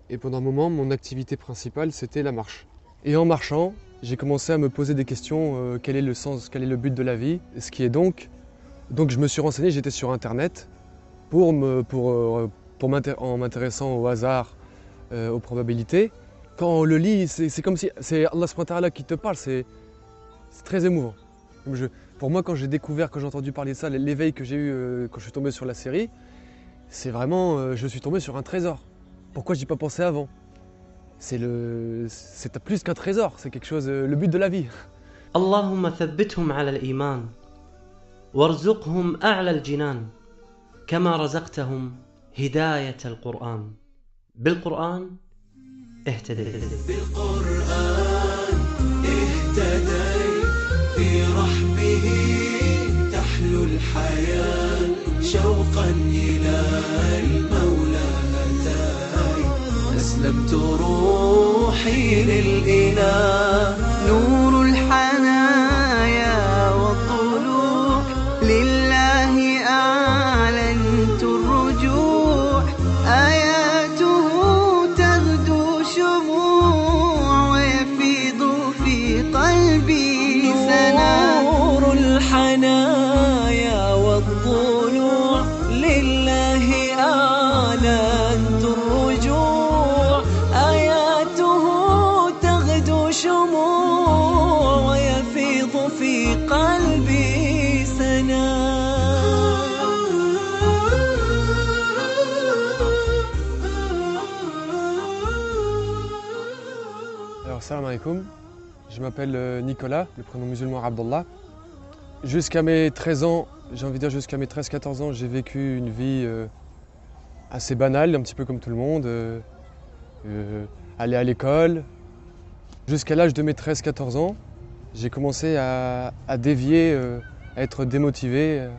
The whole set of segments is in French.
Et pendant un moment, mon activité principale, c'était la marche. Et en marchant, j'ai commencé à me poser des questions, quel est le sens, quel est le but de la vie, ce qui est donc je me suis renseigné, j'étais sur internet en m'intéressant au hasard, aux probabilités. Quand on le lit, c'est comme si c'est Allah subhanahu wa ta'ala qui te parle, c'est très émouvant. Pour moi, quand j'ai découvert, quand j'ai entendu parler de ça, l'éveil que j'ai eu quand je suis tombé sur la série, c'est vraiment, je suis tombé sur un trésor. Pourquoi j'y ai pas pensé avant? C'est plus qu'un trésor, c'est quelque chose, le but de la vie. اللهم ثبتهم على الإيمان وارزقهم أعلى الجنان كما رزقتهم هداية القرآن بالقرآن اهتديت بالقرآن اهتديت في رحمه تحلو الحياة شوقا إلى المولى أتاي أسلمت روحي للإله نور الحنايا والطلوع لله أعلنت الرجوع آياته تغدو شموع ويفيض في قلبي سنا نور الحنايا والطلوع لله أعلنت الرجوع آياته تغدو شموع ويفيض في قلبي سنا. Alors, salam alaikum, je m'appelle Nicolas, le prénom musulman Abdallah. Jusqu'à mes 13 ans, j'ai envie de dire jusqu'à mes 13-14 ans, j'ai vécu une vie assez banale, un petit peu comme tout le monde. Aller à l'école. Jusqu'à l'âge de mes 13-14 ans, j'ai commencé à dévier, à être démotivé.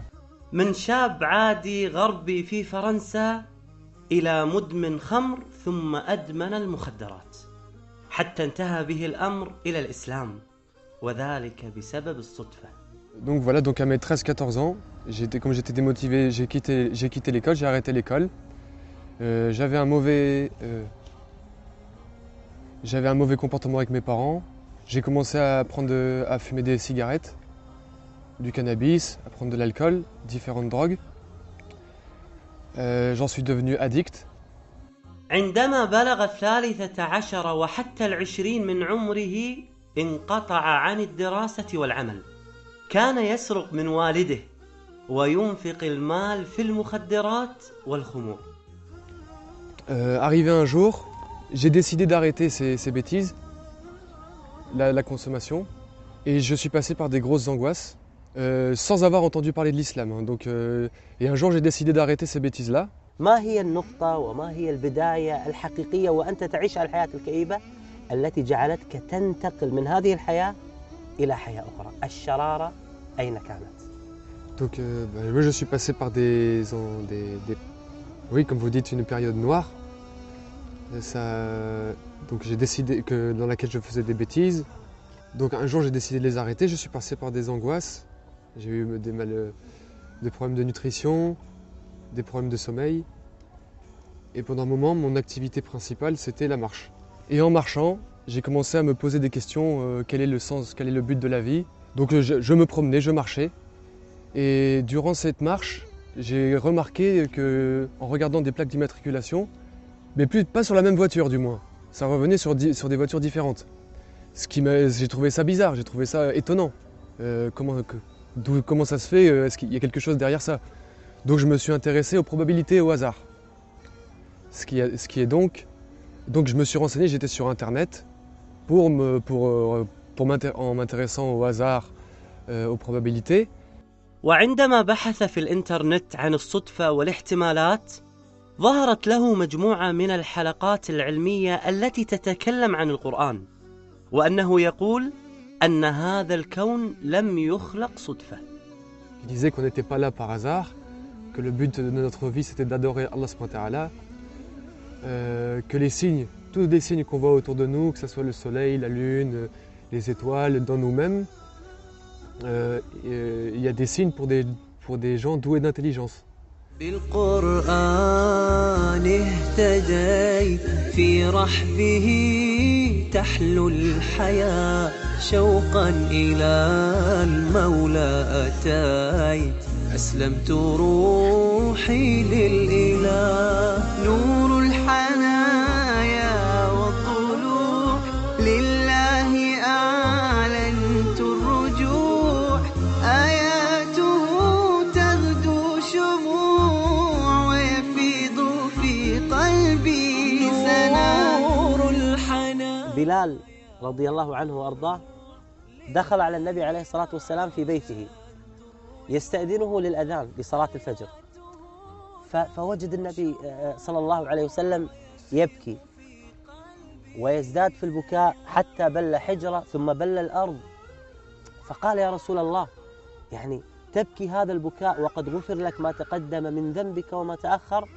من شاب عادي غربي في فرنسا إلى مدمن خمر ثم أدمن المخدرات حتى انتهى به الأمر إلى الإسلام وذلك بسبب الصدفة. Donc voilà, donc à mes 13-14 ans, comme j'étais démotivé, j'ai quitté l'école, j'ai arrêté l'école. J'avais un mauvais comportement avec mes parents. J'ai commencé à fumer des cigarettes, du cannabis, à prendre de l'alcool, différentes drogues. J'en suis devenu addict. عندما بلغ 13 وحتى 20 من عمره انقطع عن الدراسة والعمل. كان يسرق من والده وينفق المال في المخدرات والخمور. Arrivé un jour, j'ai décidé d'arrêter ces bêtises, la consommation, et je suis passé par des grosses angoisses, sans avoir entendu parler de l'islam. Et un jour, j'ai décidé d'arrêter ces bêtises-là. ما هي النقطة وما هي البداية الحقيقية وأنت تعيش الحياة الكئيبة التي جعلتك تنتقل من هذه الحياة إلى حياة أخرى؟ الشرارة أين كانت؟ Donc, moi, je suis passé par oui, comme vous dites, une période noire. Donc, j'ai décidé dans laquelle je faisais des bêtises. Donc, un jour, j'ai décidé de les arrêter. Je suis passé par des angoisses. J'ai eu des problèmes de nutrition, des problèmes de sommeil. Et pendant un moment, mon activité principale, c'était la marche. Et en marchant, j'ai commencé à me poser des questions, quel est le sens, quel est le but de la vie. Donc je me promenais, je marchais. Et durant cette marche, j'ai remarqué qu'en regardant des plaques d'immatriculation, mais pas sur la même voiture du moins, ça revenait sur des voitures différentes. J'ai trouvé ça bizarre, j'ai trouvé ça étonnant. Comment ça se fait? Est-ce qu'il y a quelque chose derrière ça? Donc je me suis intéressé aux probabilités et au hasard. Ce qui est donc je me suis renseigné, j'étais sur internet en m'intéressant au hasard, aux probabilités. وعندما بحث في الإنترنت عن الصدفة والاحتمالات ظهرت له مجموعة من الحلقات العلمية التي تتكلم عن القرآن وأنه يقول أن هذا الكون لم يخلق صدفة. Il disait qu'on n'était pas là par hasard, que le but de notre vie c'était d'adorer Allah subhanahu wa ta'ala, que les signes, tous les signes qu'on voit autour de nous, que ce soit le soleil, la lune, les étoiles, dans nous-mêmes, il y a des signes pour des gens doués d'intelligence. بالقرآن اهتديت في رحبه تحلو الحياة شوقا إلى المولى أتيت أسلمت روحي للإله نور الحنايا والطلوع لله أعلنت الرجوع آياته تغدو شموع ويفيض في قلبي سنا نور الحنايا. بلال رضي الله عنه وأرضاه دخل على النبي عليه الصلاة والسلام في بيته يستأذنه للأذان لصلاة الفجر، فوجد النبي صلى الله عليه وسلم يبكي ويزداد في البكاء حتى بل حجرة ثم بل الأرض، فقال يا رسول الله يعني تبكي هذا البكاء وقد غفر لك ما تقدم من ذنبك وما تأخر؟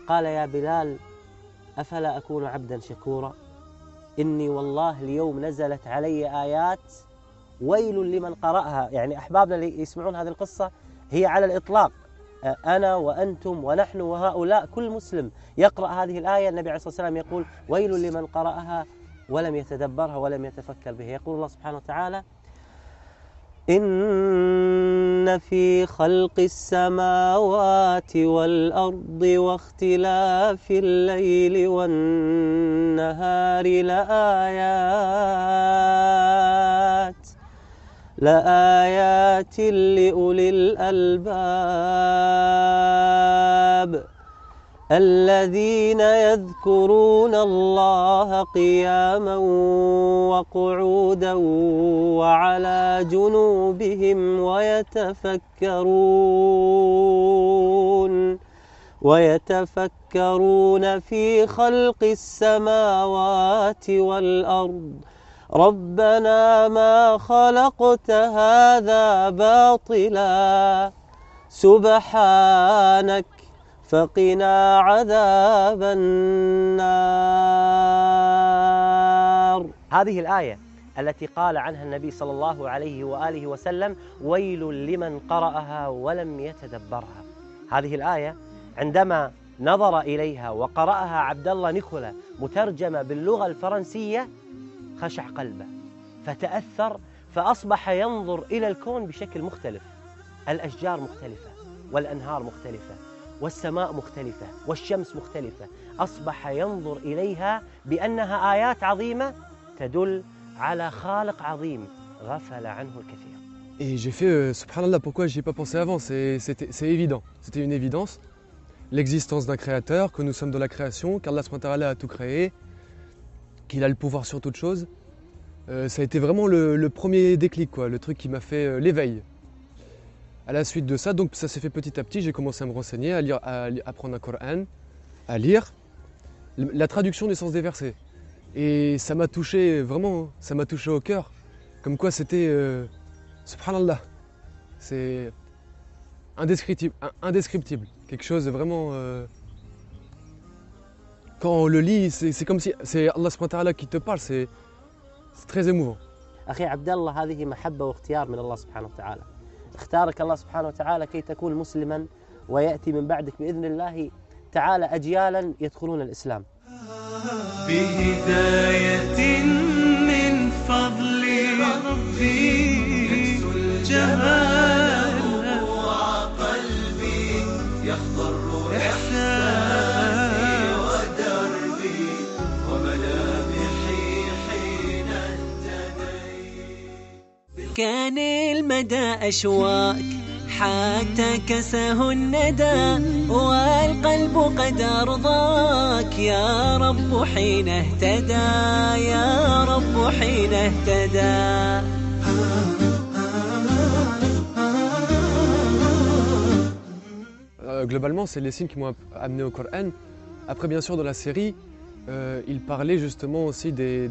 قال يا بلال أفلا أكون عبدا شكورا؟ إني والله اليوم نزلت علي آيات ويل لمن قرأها. يعني أحبابنا اللي يسمعون هذه القصة هي على الإطلاق أنا وأنتم ونحن وهؤلاء كل مسلم يقرأ هذه الآية النبي عليه الصلاة والسلام يقول ويل لمن قرأها ولم يتدبرها ولم يتفكر بها. يقول الله سبحانه وتعالى إن في خلق السماوات والأرض واختلاف الليل والنهار لآيات لأولي الألباب الذين يذكرون الله قياما وقعودا وعلى جنوبهم ويتفكرون في خلق السماوات والأرض ربنا ما خلقت هذا باطلا سبحانك فقنا عذاب النار. هذه الآية التي قال عنها النبي صلى الله عليه وآله وسلم ويل لمن قرأها ولم يتدبرها. هذه الآية عندما نظر إليها وقرأها عبد الله نيكولا مترجمة باللغة الفرنسية خشع قلبه فتأثر فأصبح ينظر إلى الكون بشكل مختلف. الأشجار مختلفة والأنهار مختلفة والسماء مختلفة والشمس مختلفة. أصبح ينظر إليها بأنها آيات عظيمة تدل على خالق عظيم غفل عنه الكثير. Et j'ai fait subhanallah, pourquoi j'y ai pas pensé avant, c'est évident, c'était une évidence. L'existence d'un créateur, que nous sommes dans la création, qu'Allah a tout créé, qu'il a le pouvoir sur toute chose. Ça a été vraiment le premier déclic, quoi, le truc qui m'a fait l'éveil. À la suite de ça, donc ça s'est fait petit à petit, j'ai commencé à me renseigner, à lire, à apprendre un Coran, à lire la traduction du sens des versets. Et ça m'a touché, vraiment, ça m'a touché au cœur. Comme quoi c'était, subhanallah, c'est indescriptible. Quelque chose de vraiment... quand on le lit, c'est comme si c'est Allah subhanahu wa ta'ala qui te parle, c'est très émouvant. أخي عبد الله هذه محبة واختيار من الله سبحانه وتعالى. اختارك الله سبحانه وتعالى كي تكون مسلما ويأتي من بعدك بإذن الله تعالى أجيالا يدخلون الإسلام. بهداية من فضل ربي يكسو الجمال وقلبي يخضر إحساسي ودربي وملامحي حين اهتديت. كان المدى أشواك حتى كسه الندى والقلب قد أرضاك يا رب حين اهتدى يا رب حين اهتدى. Globalement, c'est les signes qui m'ont amené au Coran. Après, bien sûr, dans la série, il parlait justement aussi des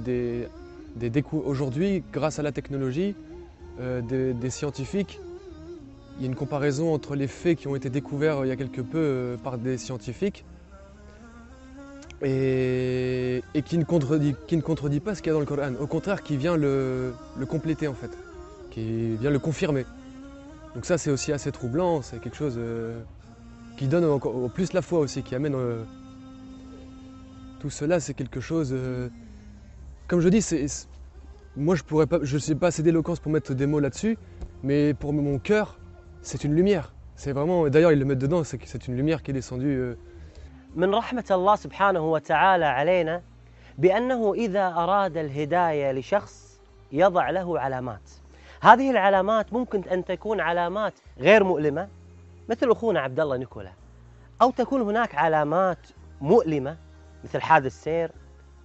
découvertes. Aujourd'hui, grâce à la technologie, des scientifiques, il y a une comparaison entre les faits qui ont été découverts il y a quelque peu par des scientifiques et qui ne contredit pas ce qu'il y a dans le Coran. Au contraire, qui vient le compléter en fait, qui vient le confirmer. Donc ça, c'est aussi assez troublant, c'est quelque chose qui donne encore plus la foi aussi, qui amène tout cela, c'est quelque chose. Comme je dis, moi je ne sais pas assez d'éloquence pour mettre des mots là-dessus, mais pour mon cœur, c'est une lumière. C'est vraiment, d'ailleurs ils le mettent dedans, c'est une lumière qui est descendue. من رحمة الله سبحانه وتعالى علينا بأنه إذا أراد الهداية لشخص يضع له علامات. هذه العلامات ممكن أن تكون علامات غير مؤلمة مثل أخونا عبد الله نيكولا، أو تكون هناك علامات مؤلمة مثل حادث سير،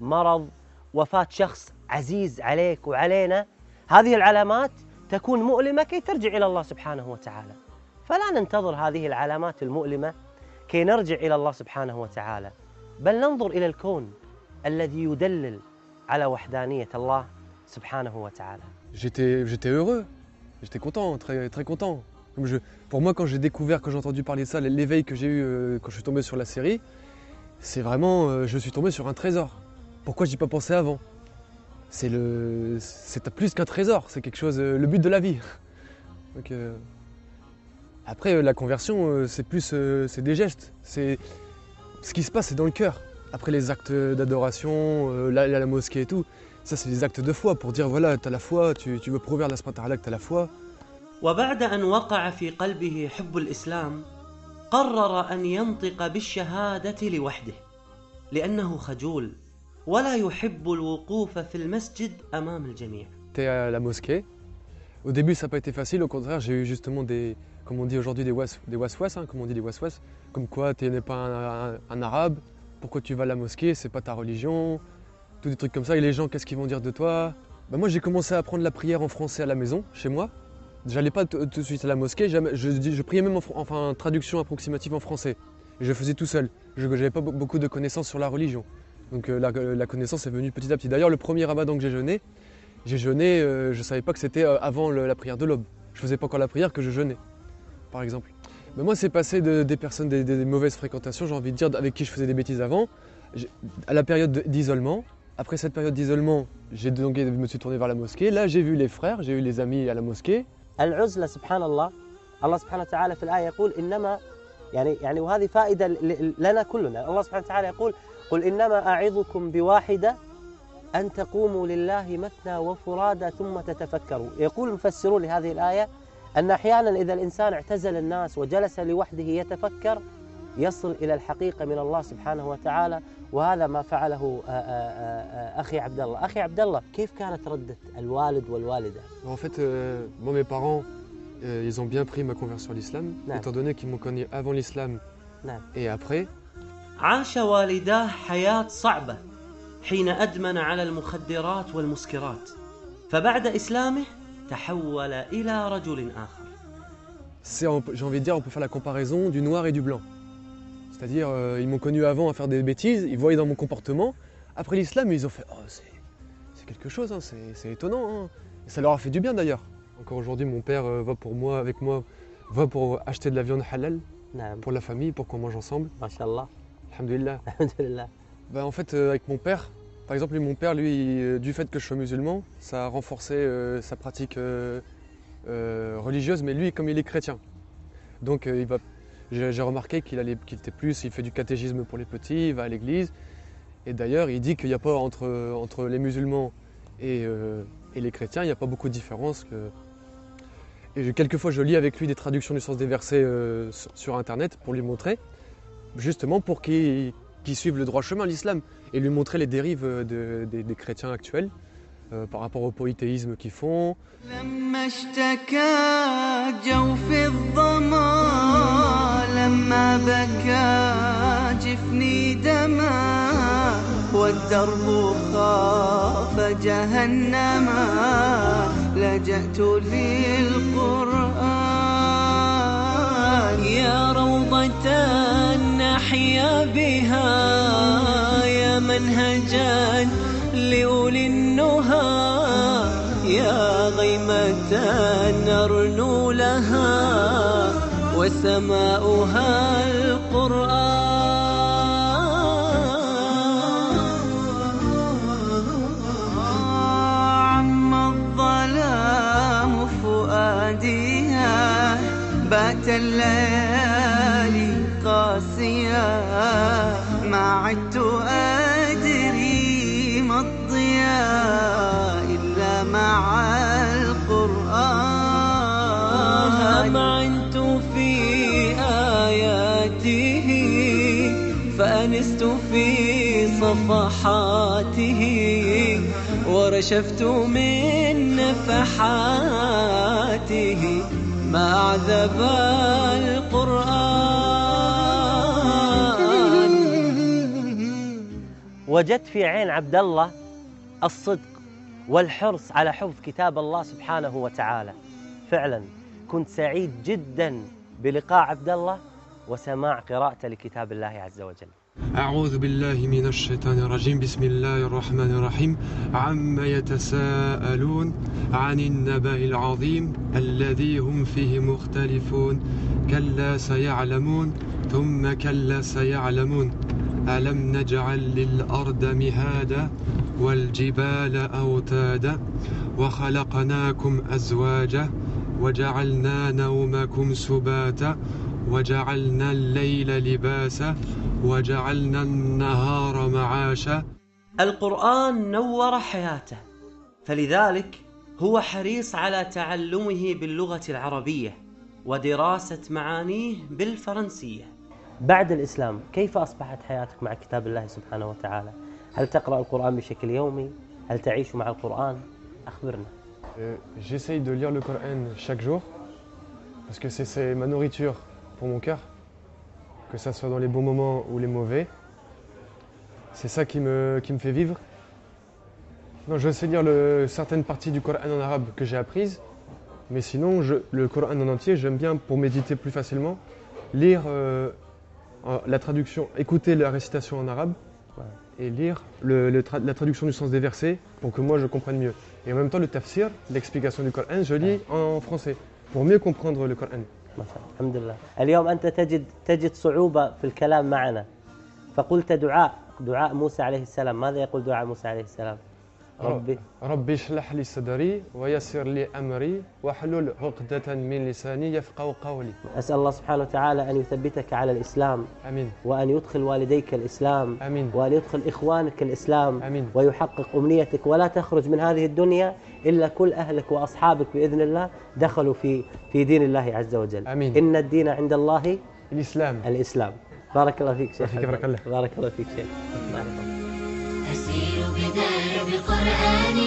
مرض، وفاة شخص عزيز عليك وعلينا. هذه العلامات تكون مؤلمة كي ترجع إلى الله سبحانه وتعالى، فلا ننتظر هذه العلامات المؤلمة كي نرجع إلى الله سبحانه وتعالى، بل ننظر إلى الكون الذي يدلل على وحدانية الله سبحانه وتعالى. J'étais heureux, j'étais content, très, très content. Pour moi, quand j'ai découvert, quand j'ai entendu parler de ça, l'éveil que j'ai eu quand je suis tombé sur la série, c'est vraiment, je suis tombé sur un trésor. Pourquoi je n'y ai pas pensé avant? C'est plus qu'un trésor, c'est quelque chose, le but de la vie. Donc, après, la conversion, c'est des gestes. Ce qui se passe, c'est dans le cœur. Après les actes d'adoration, la mosquée et tout, ça c'est des actes de foi pour dire voilà, tu as la foi, tu veux prouver à Allah subhanahu wa ta'ala que tu as la foi. وبعد أن وقع في قلبه حب الإسلام قرر أن ينطق بالشهادة لوحده لأنه خجول ولا يحب الوقوف في المسجد أمام الجميع. T'es à la mosquée. Au début, ça n'a pas été facile. Au contraire, j'ai eu justement comme on dit aujourd'hui, des waswas, hein, comme on dit des waswas. Comme quoi, tu n'es pas un arabe. Pourquoi tu vas à la mosquée? C'est pas ta religion. Tous des trucs comme ça. Et les gens, qu'est-ce qu'ils vont dire de toi? Moi, j'ai commencé à apprendre la prière en français à la maison, chez moi. J'allais pas tout de suite à la mosquée. Je priais même en traduction approximative en français. Et je faisais tout seul. Je n'avais pas beaucoup de connaissances sur la religion. Donc la connaissance est venue petit à petit. D'ailleurs, le premier ramadan que j'ai jeûné, je ne savais pas que c'était avant la prière de l'aube. Je faisais pas encore la prière que je jeûnais, par exemple. Mais moi, c'est passé des personnes, des mauvaises fréquentations, j'ai envie de dire, avec qui je faisais des bêtises avant, à la période d'isolement. Après cette période d'isolement, je me suis tourné vers la mosquée. Là, j'ai vu les frères, j'ai eu les amis à la mosquée. العزلة سبحان الله، الله سبحانه وتعالى في الآية يقول إنما يعني وهذه فائدة لنا كلنا. الله سبحانه وتعالى يقول قل إنما أعظكم بواحدة أن تقوموا لله مثنى وفرادى ثم تتفكروا. يقول المفسرون لهذه الآية أن أحيانا إذا الإنسان اعتزل الناس وجلس لوحده يتفكر يصل إلى الحقيقة من الله سبحانه وتعالى، وهذا ما فعله أخي عبد الله. أخي عبد الله، كيف كانت ردة الوالد والوالدة؟ En fait, moi, mes parents, ils ont bien pris ma conversion à l'islam, étant donné qu'ils m'ont connu avant l'islam et après. عاش والداه حياة صعبة حين أدمن على المخدرات والمسكرات، فبعد إسلامه تحول إلى رجل آخر. J'ai envie de dire, on peut faire la comparaison du noir et du blanc. C'est-à-dire, ils m'ont connu avant à faire des bêtises, ils voyaient dans mon comportement. Après l'islam, ils ont fait « Oh, c'est quelque chose, hein, c'est étonnant. Hein. » Et ça leur a fait du bien d'ailleurs. Encore aujourd'hui, mon père va pour acheter de la viande halal pour la famille, pour qu'on mange ensemble. Masha'Allah. Alhamdulillah. Alhamdulillah. En fait, avec mon père, par exemple, mon père, lui, du fait que je sois musulman, ça a renforcé sa pratique religieuse, mais lui, comme il est chrétien. Donc, j'ai remarqué il fait du catéchisme pour les petits, il va à l'église. Et d'ailleurs, il dit qu'il n'y a pas entre les musulmans et les chrétiens, il n'y a pas beaucoup de différence. Et quelquefois, je lis avec lui des traductions du sens des versets sur Internet pour lui montrer, justement pour qu'il suive le droit chemin, l'islam, et lui montrer les dérives des chrétiens actuels par rapport au polythéisme qu'ils font. والدرب خاف جهنم لجأت للقرآن يا روضة نحيا بها يا منهجا لأولي النهى يا غيمة نرنو لها وسماؤها القرآن بات الليالي عدت أدري ما الضياء إلا مع القرآن. أمعنت في آياته فأنست في صفحاته ورشفت من نفحاته ما أعذب القرآن. وجدت في عين عبد الله الصدق والحرص على حفظ كتاب الله سبحانه وتعالى. فعلا كنت سعيد جدا بلقاء عبد الله وسماع قراءته لكتاب الله عز وجل. أعوذ بالله من الشيطان الرجيم. بسم الله الرحمن الرحيم. عما يتساءلون عن النبأ العظيم الذي هم فيه مختلفون كلا سيعلمون ثم كلا سيعلمون ألم نجعل للأرض مهادا والجبال أوتادا وخلقناكم أزواجا وجعلنا نومكم سباتا وجعلنا الليل لباسا وجعلنا النهار معاشا. القرآن نور حياته، فلذلك هو حريص على تعلمه باللغة العربية ودراسة معانيه بالفرنسية. بعد الإسلام كيف أصبحت حياتك مع كتاب الله سبحانه وتعالى؟ هل تقرأ القرآن بشكل يومي؟ هل تعيش مع القرآن؟ أخبرنا. J'essaye de lire le Coran chaque jour parce que c'est ma nourriture pour mon cœur, que ça soit dans les bons moments ou les mauvais. C'est ça qui me fait vivre. Non, je sais lire certaines parties du Coran en arabe que j'ai apprises, mais sinon le Coran en entier, j'aime bien pour méditer plus facilement, lire la traduction, écouter la récitation en arabe et lire la traduction du sens des versets pour que moi je comprenne mieux. Et en même temps le tafsir, l'explication du Coran, je lis en français pour mieux comprendre le Coran. الحمد لله. اليوم أنت تجد صعوبة في الكلام معنا، فقلت دعاء موسى عليه السلام. ماذا يقول دعاء موسى عليه السلام؟ ربي اشرح لي صدري ويسر لي أمري واحلل عقدة من لساني يفقهوا قولي. أسأل الله سبحانه وتعالى أن يثبتك على الإسلام. آمين. وأن يدخل والديك الإسلام. آمين. وأن يدخل إخوانك الإسلام. آمين. ويحقق أمنيتك ولا تخرج من هذه الدنيا إلا كل أهلك وأصحابك بإذن الله دخلوا في دين الله عز وجل. آمين. إن الدين عند الله الإسلام. بارك الله فيك شيخ. بارك الله. بارك الله فيك شيخ. أسير بدرب قرآني